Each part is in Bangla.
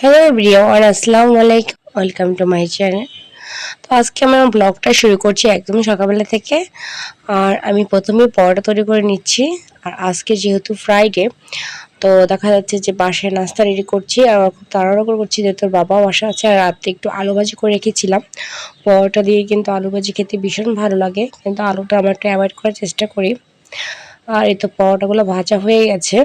হ্যালো এভরিওয়ান, আসসালামু আলাইকুম, ওয়েলকাম টু মাই চ্যানেল। তো আজকে আমি আমার ব্লগটা শুরু করছি একদম সকালবেলা থেকে। আর আমি প্রথমে পরোটা তৈরি করে নিচ্ছি। আর আজকে যেহেতু ফ্রাইডে, তো দেখা যাচ্ছে যে বাসায় নাস্তা রেডি করছি। আর খুব তাড়াহুড়ো করে করছি যেহেতু বাবা বাসা আছে। আর রাত্রে একটু আলু ভাজি করে রেখেছিলাম। পরোটা দিয়ে কিন্তু আলু ভাজি খেতে ভীষণ ভালো লাগে, কিন্তু আলুটা আমরা একটু অ্যাভয়েড করার চেষ্টা করি। আর এই তো পরোটাগুলো ভাজা হয়ে গেছে।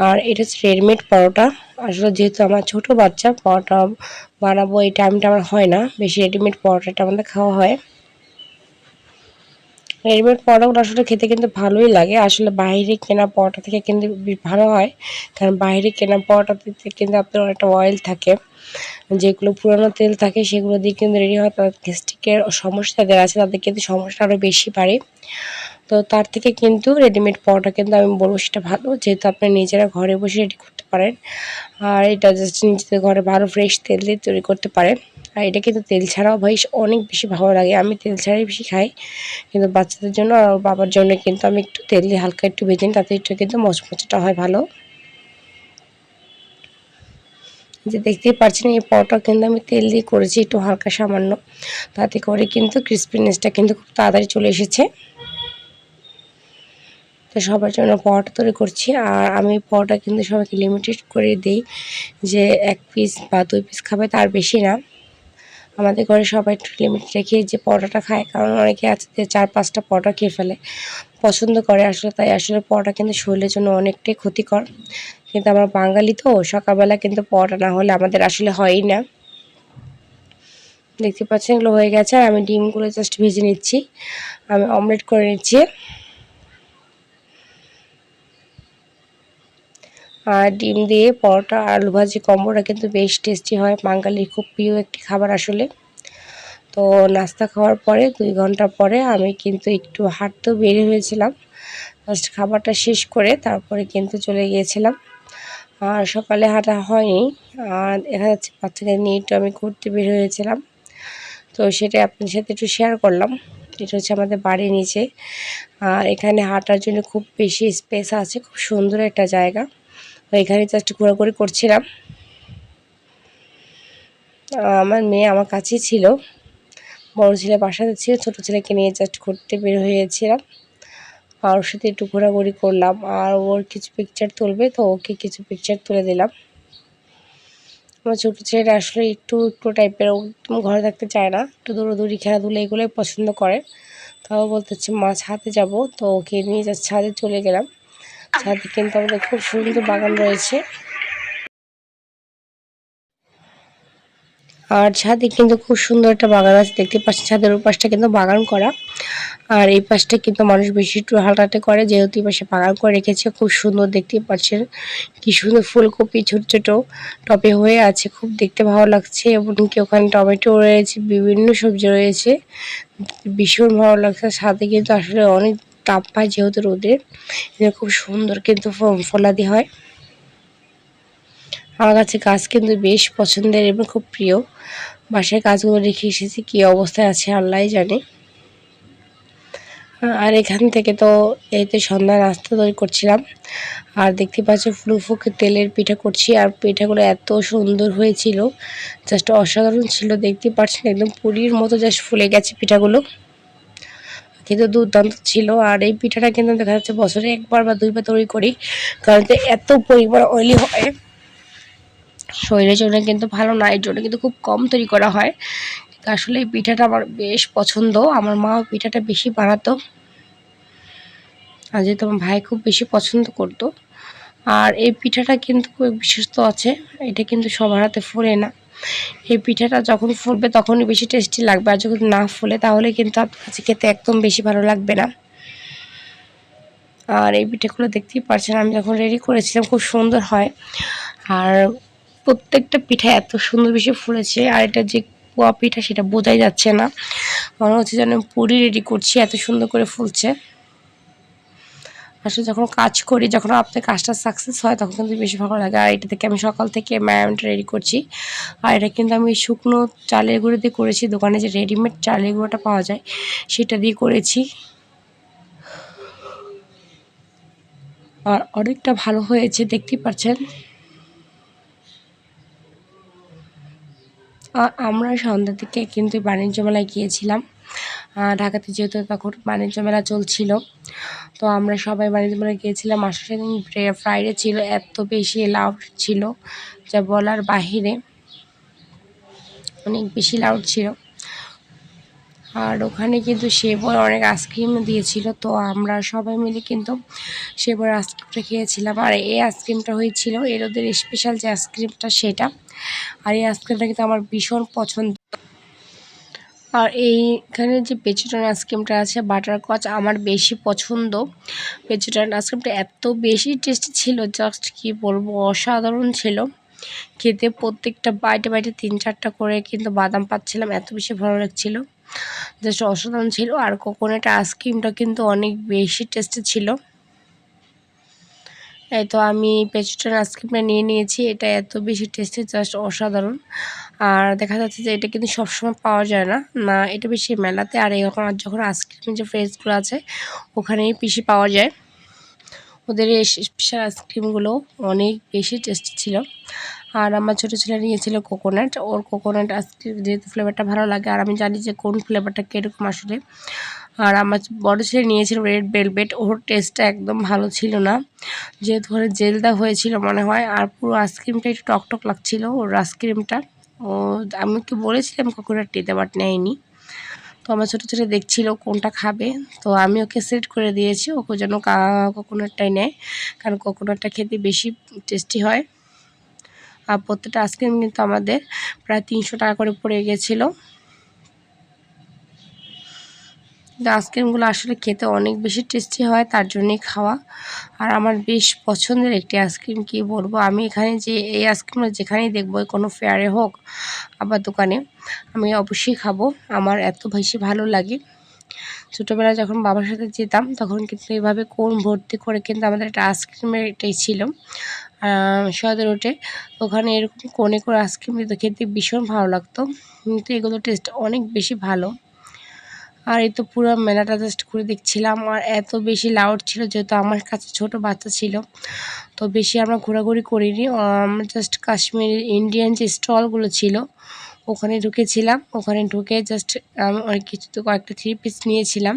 আর এটা হচ্ছে রেডিমেড পরোটা। আসলে যেহেতু আমার ছোট বাচ্চা, পরোটা বানাবো এই টাইমটা আমার হয় না, বেশি রেডিমেড পরোটাটা আমাদের খাওয়া হয়। রেডিমেড পরোটাগুলো আসলে খেতে কিন্তু ভালোই লাগে। আসলে বাইরে কেনা পরোটা থেকে কিন্তু ভালো হয়, কারণ বাইরে কেনা পরোটাতে কিন্তু আপনার অনেকটা অয়েল থাকে, যেগুলো পুরানো তেল থাকে সেগুলো দিয়ে কিন্তু রেডি হয়। তাদের গ্যাস্ট্রিকের সমস্যা যাদের আছে তাদের কিন্তু সমস্যা আরও বেশি বাড়ে। তো তার থেকে কিন্তু রেডিমেড পরোটা কিন্তু আমি বলবো সেটা ভালো, যেহেতু আপনি নিজেরা ঘরে বসে রেডি করতে পারেন। আর এটা জাস্ট নিজেদের ঘরে ভালো ফ্রেশ তেল দিয়ে তৈরি করতে পারেন। আর এটা কিন্তু তেল ছাড়াও ভাই অনেক বেশি ভালো লাগে। আমি তেল ছাড়াই বেশি খাই, কিন্তু বাচ্চাদের জন্য আর বাবার জন্য কিন্তু আমি একটু তেল দিয়ে হালকা একটু ভেজে নিই, তাতে একটু কিন্তু মচমচটা হয় ভালো। যে দেখতেই পাচ্ছেন এই পরোটা কিন্তু আমি তেল দিয়ে করেছি একটু হালকা সামান্য, তাতে করে কিন্তু ক্রিসপিনেসটা কিন্তু খুব তাড়াতাড়ি চলে এসেছে। তো সবার জন্য পরোটা তৈরি করছি। আর আমি পরোটা কিন্তু সবাইকে লিমিটেড করে দিই, যে 1 পিস বা 2 পিস খাবে, তার বেশি না। আমাদের ঘরে সবাই একটু লিমিট রেখে যে পরোটাটা খায়, কারণ অনেকে আছে যে 4-5টা পরোটা খেয়ে ফেলে, পছন্দ করে আসলে। তাই আসলে পরোটা কিন্তু শরীরের জন্য অনেকটাই ক্ষতিকর। কিন্তু আমরা বাঙালি তো, সকালবেলা কিন্তু পরোটা না হলে আমাদের আসলে হয়ই না। দেখতে পাচ্ছেন এগুলো হয়ে গেছে। আর আমি ডিমগুলো জাস্ট ভেজে নিচ্ছি, আমি অমলেট করে নিচ্ছি। আর ডিম দিয়ে পরোটা আর আলু ভাজি কম্বোটা কিন্তু বেশ টেস্টি হয়, বাঙালির খুব প্রিয় একটি খাবার আসলে। তো নাস্তা খাওয়ার পরে 2 ঘন্টা পরে আমি কিন্তু একটু হাঁটতেও বের হয়েছিলাম। জাস্ট খাবারটা শেষ করে তারপরে কিন্তু চলে গিয়েছিলাম। আর সকালে হাঁটা হয়নি। আর দেখা যাচ্ছে বাচ্চাদের নিয়ে একটু আমি ঘুরতে বের হয়েছিলাম। তো সেটা আপনাদের সাথে একটু শেয়ার করলাম। এটা হচ্ছে আমাদের বাড়ির নিচে। আর এখানে হাঁটার জন্য খুব বেশি স্পেস আছে, খুব সুন্দর একটা জায়গা। তো এখানে জাস্ট ঘোরাঘুরি করছিলাম। আমার মেয়ে আমার কাছেই ছিল, বড় ছেলে বাসাতে ছিল, ছোট ছেলেকে নিয়ে জাস্ট ঘুরতে বের হয়েছিলাম। আর ওর সাথে একটু ঘোরাঘুরি করলাম। আর ওর কিছু পিকচার তুলবে, তো ওকে কিছু পিকচার তুলে দিলাম। আমার ছোটো ছেলেটা আসলে একটু টাইপের, ও একদম ঘরে থাকতে চায় না, একটু দৌড়াদৌড়ি খেলাধুলা এগুলোই পছন্দ করে। তাও বলতেছে মা ছাদে যাব, তো ওকে নিয়ে জাস্ট ছাদে চলে গেলাম। ছাদে কিন্তু আমাদের খুব সুন্দর বাগান রয়েছে। আর ছাদে কিন্তু খুব সুন্দর একটা বাগান আছে, দেখতে পাচ্ছেন ছাদের ওপাশটা কিন্তু বাগান করা। আর এই পাশটা কিন্তু মানুষ বেশি একটু হাঁটাহাঁটি করে, যেহেতু এই পাশে বাগান করে রেখেছে। খুব সুন্দর দেখতে পাচ্ছেন কি সুন্দর ফুলকপি ছোট ছোট টবে হয়ে আছে, খুব দেখতে ভালো লাগছে। এমনকি ওখানে টমেটো রয়েছে, বিভিন্ন সবজি রয়েছে, ভীষণ ভালো লাগছে। সাথে কিন্তু আসলে অনেক তাপ পায় যেহেতু রোদের, খুব সুন্দর কিন্তু ফলাদি হয়। আমার কাছে গাছ কিন্তু বেশ পছন্দের এবং খুব প্রিয়। বাসায় গাছগুলো রেখে এসেছি, কী অবস্থায় আছে আল্লাহই জানে। আর এখান থেকে তো এই তো সন্ধ্যা নাস্তা তৈরি করছিলাম। আর দেখতে পাচ্ছি ফুলকপি তেলের পিঠা করছি। আর পিঠাগুলো এত সুন্দর হয়েছিল, জাস্ট অসাধারণ ছিল। দেখতে পাচ্ছেন একদম পুরীর মতো জাস্ট ফুলে গেছে পিঠাগুলো, কিন্তু দুর্দান্ত ছিল। আর এই পিঠাটা কিন্তু দেখা যাচ্ছে বছরে 1বার বা 2বার তৈরি করি, কারণ এত পরিমাণ অয়েলি হয়, শরীরের জন্য কিন্তু ভালো না, এর জন্য কিন্তু খুব কম তৈরি করা হয়। আসলে এই পিঠাটা আমার বেশ পছন্দ, আমার মাও পিঠাটা বেশি বানাতো, আর যেহেতু আমার ভাই খুব বেশি পছন্দ করতো। আর এই পিঠাটা কিন্তু খুব বিশেষত্ব আছে, এটা কিন্তু সবার হাতে ফোলে না। এই পিঠাটা যখন ফুলবে তখনই বেশি টেস্টি লাগবে, আর যখন না ফুলে তাহলে কিন্তু আপনার কাছে খেতে একদম বেশি ভালো লাগবে না। আর এই পিঠাগুলো দেখতেই পারছেন আমি যখন রেডি করেছিলাম, খুব সুন্দর হয়। আর প্রত্যেকটা পিঠা এত সুন্দর বেশি ফুলেছে। আর এটা যে পোয়া পিঠা সেটা বোঝাই যাচ্ছে না, মনে হচ্ছে যেন পুরি রেডি করছি, এত সুন্দর করে ফুলছে। আসলে যখন কাজ করি, যখন আপনার কাজটা সাকসেস হয়, তখন কিন্তু বেশি ভালো লাগে। আর এটা থেকে আমি সকাল থেকে ম্যামটা রেডি করছি। আর এটা কিন্তু আমি শুকনো চালের গুঁড়ো দিয়ে করেছি, দোকানে যে রেডিমেড চালের গুঁড়োটা পাওয়া যায় সেটা দিয়ে করেছি। আর অনেকটা ভালো হয়েছে, দেখতেই পাচ্ছেন। আমরা সন্ধ্যা থেকে কিন্তু বাণিজ্য মেলায় গিয়েছিলাম। ঢাকাতে যেহেতু তখন বাণিজ্য মেলা চলছিল, তো আমরা সবাই বাণিজ্য মেলায় গিয়েছিলাম। আর সেদিন ফ্রাইডে ছিল, এত বেশি লাউড ছিল যা বলার বাহিরে, অনেক বেশি লাউড ছিল। আর ওখানে কিন্তু সেবর অনেক আইসক্রিম দিয়েছিল, তো আমরা সবাই মিলে কিন্তু সেবর আইসক্রিমটা খেয়েছিলাম। আর এই আইসক্রিমটা হয়েছিল এর ওদের স্পেশাল যে আইসক্রিমটা সেটা। আর এই আইসক্রিমটা কিন্তু আমার ভীষণ পছন্দ। আর এইখানে যে পেচুটান আইসক্রিমটা আছে বাটার কচ আমার বেশি পছন্দ। পেচুটান আইসক্রিমটা এত বেশি টেস্টি ছিল, জাস্ট কি বলবো, অসাধারণ ছিল খেতে। প্রত্যেকটা বাইটে বাইটে 3-4টা করে কিন্তু বাদাম পাচ্ছিলাম, এত বেশি ভালো লাগছিল, জাস্ট অসাধারণ ছিল। আর কোকোনাট আইসক্রিমটা কিন্তু অনেক বেশি টেস্টি ছিল। এই তো আমি পেচুটান আইসক্রিমটা নিয়ে নিয়েছি, এটা এত বেশি টেস্টি, জাস্ট অসাধারণ। আর দেখা যাচ্ছে যে এটা কিন্তু সবসময় পাওয়া যায় না, এটা বেশি মেলাতে। আর এখন যখন আইসক্রিমের যে ফ্রেজগুলো আছে ওখানেই বেশি পাওয়া যায়। ওদের এই স্পেশাল আইসক্রিমগুলো অনেক বেশি টেস্টি ছিল। আর আমার ছোটো ছেলে নিয়েছিল কোকোনাট, ওর কোকোনাট আইসক্রিম যেহেতু ফ্লেভারটা ভালো লাগে, আর আমি জানি যে কোন ফ্লেভারটা কীরকম আসলে। আর আমার বড় ছেলে নিয়েছিল রেড ভেলভেট, ওর টেস্টটা একদম ভালো ছিল না, যেহেতু ওর জেলদা হয়েছিল মনে হয়। আর পুরো আইসক্রিমটা একটু টকটক লাগছিল ওর আইসক্রিমটা। ও আমি ওকে বলেছিলাম কোকোনাট নিতে, বাট নেয়নি। তো আমার ছোটো ছেলে দেখছিল কোনটা খাবে, তো আমি ওকে সেট করে দিয়েছি ওকে যেন কোকোনাটটাই নেয়, কারণ কোকোনাটটা খেতে বেশি টেস্টি হয়। আর প্রত্যেকটা আইসক্রিম কিন্তু আমাদের প্রায় 300 টাকা করে পড়ে গেছিলো। আইসক্রিমগুলো আসলে খেতে অনেক বেশি টেস্টি হয়, তার জন্যই খাওয়া। আর আমার বেশ পছন্দের একটি আইসক্রিম, কি বলবো, আমি এখানে যে এই আইসক্রিমটা যেখানেই দেখবো, কোনো ফেয়ারে হোক আবার দোকানে, আমি অবশ্যই খাবো, আমার এত বেশি ভালো লাগে। ছোটোবেলায় যখন বাবার সাথে যেতাম তখন কিন্তু এইভাবে কোন ভর্তি করে কিন্তু আমাদের একটা আইসক্রিমের এটাই ছিল সদর রোডে। ওখানে এরকম কোণে করে আইসক্রিম দিত, খেতে ভীষণ ভালো লাগতো, কিন্তু এগুলো টেস্ট অনেক বেশি ভালো। আর এই তো পুরো মেলাটা জাস্ট ঘুরে দেখছিলাম। আর এত বেশি লাউড ছিল, যেহেতু আমার কাছে ছোট বাচ্চা ছিল, তো বেশি আমরা ঘোরাঘুরি করিনি। আমরা জাস্ট কাশ্মীরি ইন্ডিয়ান যে স্টলগুলো ছিল ওখানে ঢুকেছিলাম। ওখানে ঢুকে জাস্ট অনেক কিছু তো কয়েকটা 3 পিস নিয়েছিলাম।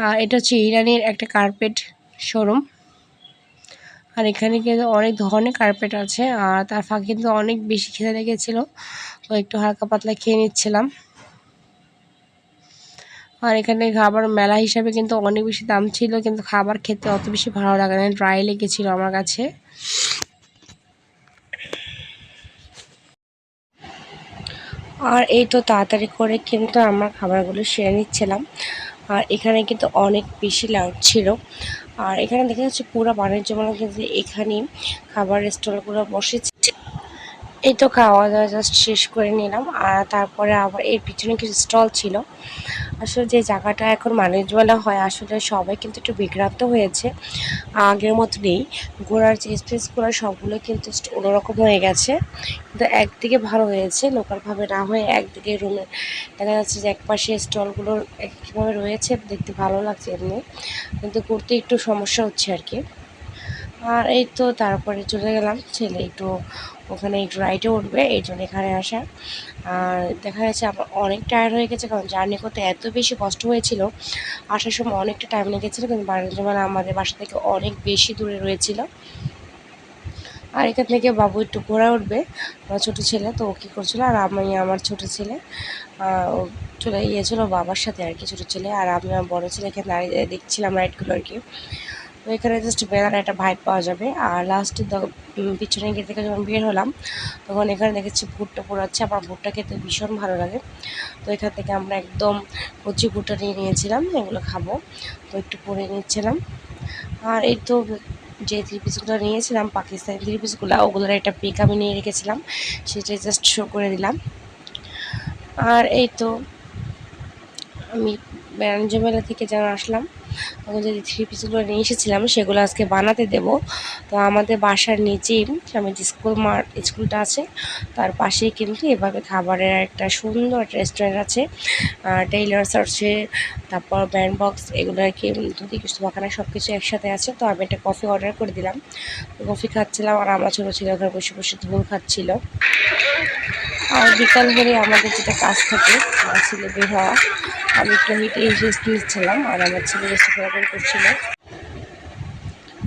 আর এটা হচ্ছে ইরানের একটা কার্পেট শোরুম। আর এখানে কিন্তু অনেক ধরনের কার্পেট আছে। আর তার ফাঁকে কিন্তু অনেক বেশি খিদে লেগেছিলো, তো একটু হালকা পাতলা খেয়ে নিচ্ছিলাম। আর এখানে খাবার মেলা হিসাবে কিন্তু অনেক বেশি দাম ছিল, কিন্তু খাবার খেতে অত বেশি ভালো লাগে না, ড্রাই লেগেছিল আমার কাছে। আর এই তো তাড়াতাড়ি করে কিন্তু আমার খাবারগুলো সেরে নিচ্ছিলাম। আর এখানে কিন্তু অনেক বেশি লাউড ছিল। আর এখানে দেখা যাচ্ছে পুরো বাণিজ্য মেলা কিন্তু এখানেই খাবার স্টলগুলো বসেছে। এই তো খাওয়া দাওয়া জাস্ট শেষ করে নিলাম। আর তারপরে আবার এর পিছনে কিছু স্টল ছিল। আসলে যে জায়গাটা এখন বাণিজ্য মেলা হয়, আসলে সবাই কিন্তু একটু বিভ্রান্ত হয়েছে, আগের মতো নেই। ঘোরার যে স্পেসগুলো সবগুলো কিন্তু অন্যরকম হয়ে গেছে, কিন্তু একদিকে ভালো হয়েছে, লোকালভাবে না হয়ে একদিকে রুমে দেখা যাচ্ছে যে একপাশে স্টলগুলো একইভাবে রয়েছে, দেখতে ভালো লাগছে এমনি, কিন্তু ঘুরতে একটু সমস্যা হচ্ছে আর কি। আর এই তো তারপরে চলে গেলাম, ছেলে একটু ওখানে একটু রাইডে উঠবে, এই জন্য এখানে আসা। আর দেখা যাচ্ছে আমার অনেক টায়ার্ড হয়ে গেছে, কারণ জার্নি করতে এত বেশি কষ্ট হয়েছিল। আসার সময় অনেকটা টাইম লেগেছিলো, কিন্তু বাণিজ্য মেলা আমাদের বাসা থেকে অনেক বেশি দূরে রয়েছিল। আর এখান থেকে বাবু একটু ঘোরা উঠবে, আমার ছোটো ছেলে, তো ও কী করছিলো, আর আমি আমার ছোটো ছেলে ও চলে গিয়েছিলো বাবার সাথে আর কি, ছোটো ছেলে। আর আমি আমার বড়ো ছেলে এখানে দাঁড়িয়ে দেখছিলাম রাইডগুলো আর কি। তো এখানে জাস্ট বেড়ার একটা ভাইব পাওয়া যাবে। আর লাস্টে পিছনে গেট থেকে যখন বের হলাম তখন এখানে দেখেছি ভুট্টা পোড়াচ্ছে, আমার ভুট্টা খেতে ভীষণ ভালো লাগে। তো এখান থেকে আমরা একদম কচি ভুট্টা নিয়ে নিয়েছিলাম, এগুলো খাবো, তো একটু পরে নিচ্ছিলাম। আর এই তো যে 3 পিসগুলো নিয়েছিলাম পাকিস্তানি 3 পিসগুলো, ওগুলোর একটা পিক আমি নিয়ে রেখেছিলাম, সেটাই জাস্ট শো করে দিলাম। আর এই তো আমি বাণিজ্য মেলা থেকে যেন আসলাম, তখন যে 3 পিসগুলো নিয়ে এসেছিলাম সেগুলো আজকে বানাতে দেব। তো আমাদের বাসার নিচেই আমি যে স্কুলটা আছে তার পাশেই কিন্তু এভাবে খাবারের একটা সুন্দর রেস্টুরেন্ট আছে। টেইলার্স আছে, তারপর ব্যান্ড বক্স, এগুলো আর কি ধুতি কুস্তুবাখানা সব কিছু একসাথে আছে। তো আমি একটা কফি অর্ডার করে দিলাম। কফি খাচ্ছিলাম আর আমার ছোটো ছেলে ওখানে বসে বসে ধুল খাচ্ছিল। আর বিকাল হলে আমাদের যেটা কাজ থাকে আমার ছেলে বের হওয়া, আমি একটু হেঁটে রেস্ট নিচ্ছিলাম আর আমার ছেলে রেস্ট ঘোরাঘুরি করছিল।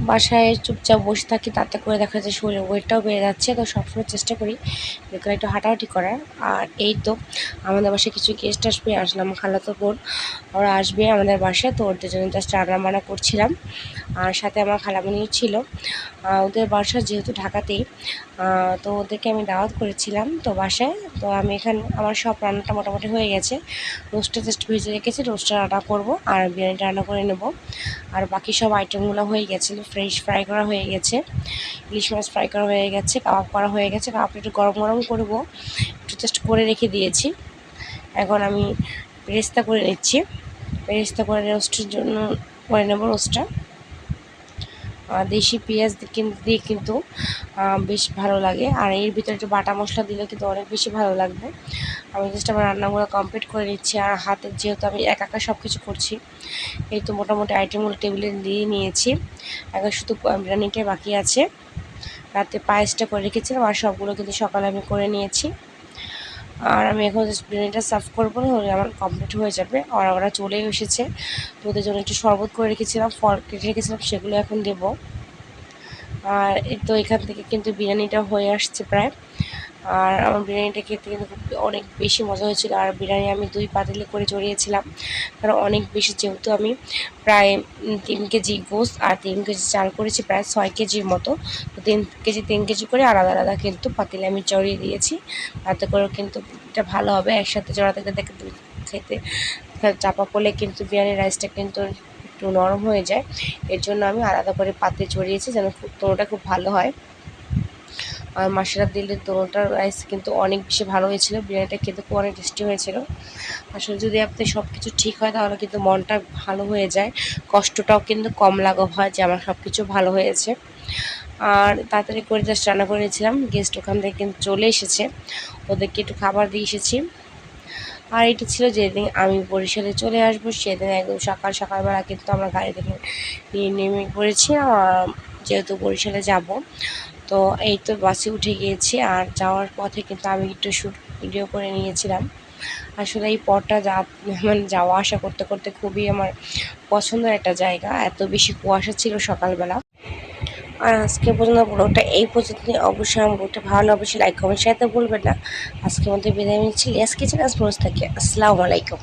বাসায় চুপচাপ বসে থাকি, তাতে করে দেখা যায় শরীরের ওয়েটটাও বেড়ে যাচ্ছে। তো সবসময় চেষ্টা করি বিকালে একটু হাঁটাহাঁটি করার। আর এই তো আমাদের বাসায় কিছু গেস্ট আসবে, আসলাম খালাতো বোন, ওরা আসবে আমাদের বাসায়। তো ওদের জন্য জাস্ট রান্না করছিলাম। আর সাথে আমার খালামণিও ছিল। ওদের বাসা যেহেতু ঢাকাতেই, তো ওদেরকে আমি দাওয়াত করেছিলাম তো বাসায়। তো আমি এখানে আমার সব রান্নাটা মোটামুটি হয়ে গেছে। রোস্টটা জাস্ট ভেজে রেখেছি, রোস্টটা রান্না করব আর বিরিয়ানিটা রান্না করে নেব। আর বাকি সব আইটেমগুলো হয়ে গেছিলো। ফ্রেশ ফ্রাই করা হয়ে গেছে, ইলিশ মাছ ফ্রাই করা হয়ে গেছে, কাবাব করা হয়ে গেছে। কাবাবটা একটু গরম গরম করবো, একটু জাস্ট করে রেখে দিয়েছি। এখন আমি বেরেস্তা করে নিচ্ছি। বেরেস্তা করে রোস্টের জন্য করে নেব রোস্টটা। দেশি পেঁয়াজ দিয়ে কিন্তু বেশ ভালো লাগে। আর এর ভিতরে একটু বাটা মশলা দিলে কিন্তু অনেক বেশি ভালো লাগবে। আমি জাস্ট আমার রান্নাগুলো কমপ্লিট করে নিচ্ছি। আর হাতে যেহেতু আমি একা সব কিছু করছি, এই তো মোটামুটি আইটেমগুলো টেবিলে দিয়ে নিয়েছি। এখন শুধু বিরিয়ানিটাই বাকি আছে। রাতে পায়েসটা করে রেখেছিলাম আর সবগুলো কিন্তু সকালে আমি করে নিয়েছি। আর আমি এখন জাস্ট বিরিয়ানিটা সার্ভ করবো, হলে আমার কমপ্লিট হয়ে যাবে। আর ওরা চলেও এসেছে। তো ওদের জন্য একটু শরবত করে রেখেছিলাম, ফল কেটে রেখেছিলাম, সেগুলো এখন দেবো। আর এই তো এখান থেকে কিন্তু বিরিয়ানিটা হয়ে আসছে প্রায়। আর আমার বিরিয়ানিটা খেতে কিন্তু অনেক বেশি মজা হয়েছিল। আর বিরিয়ানি আমি 2 পাতিলে করে চড়িয়েছিলাম, কারণ অনেক বেশি, যেহেতু আমি প্রায় 3 কেজি গোস্ত আর 3 কেজি চাল করেছি, প্রায় 6 কেজির মতো। তো 3 কেজি করে আলাদা আলাদা কিন্তু পাতিলে আমি চড়িয়ে দিয়েছি। তাতে করে কিন্তু এটা ভালো হবে, একসাথে চড়াতে দেখে খেতে চাপা পড়লে কিন্তু বিরিয়ানি রাইসটা কিন্তু একটু নরম হয়ে যায়। এর জন্য আমি আলাদা করে পাতে চড়িয়েছি, যেন দোনোটা খুব ভালো হয়। আর মশলা দিলে দোনোটার রাইস কিন্তু অনেক বেশি ভালো হয়েছিল। বিরিয়ানিটা খেতে খুব অনেক টেস্টি হয়েছিল। আসলে যদি আপনি সব কিছু ঠিক হয় তাহলে কিন্তু মনটা ভালো হয়ে যায়, কষ্টটাও কিন্তু কম লাঘব হয় যে আমার সব কিছু ভালো হয়েছে। আর তাড়াতাড়ি করে জাস্ট রান্না করে নিয়েছিলাম। গেস্ট ওখান থেকে কিন্তু চলে এসেছে, ওদেরকে একটু খাবার দিয়ে এসেছি। আর এটি ছিল যেদিন আমি বরিশালে চলে আসবো, সেদিন একদম সকালবেলা কিন্তু আমরা গাড়ি থেকে নিয়ে নেমে পড়েছি, যেহেতু বরিশালে যাব। তো এই তো বাসে উঠে গিয়েছি। আর যাওয়ার পথে কিন্তু আমি একটু ভিডিও করে নিয়েছিলাম। আসলে এই পথটা যাওয়া আসা করতে করতে খুবই আমার পছন্দের একটা জায়গা। এত বেশি কুয়াশা ছিল সকালবেলা। আর আজকে পর্যন্ত ব্লগটা এই পর্যন্ত। অবশ্যই আমার ব্লগটা ভালো, অবশ্যই লাইক কমেন্ট শেয়ার করতে ভুলবেন না। আজকের মধ্যে বিদায় নিচ্ছি। আজকে থেকে আসসালামু আলাইকুম।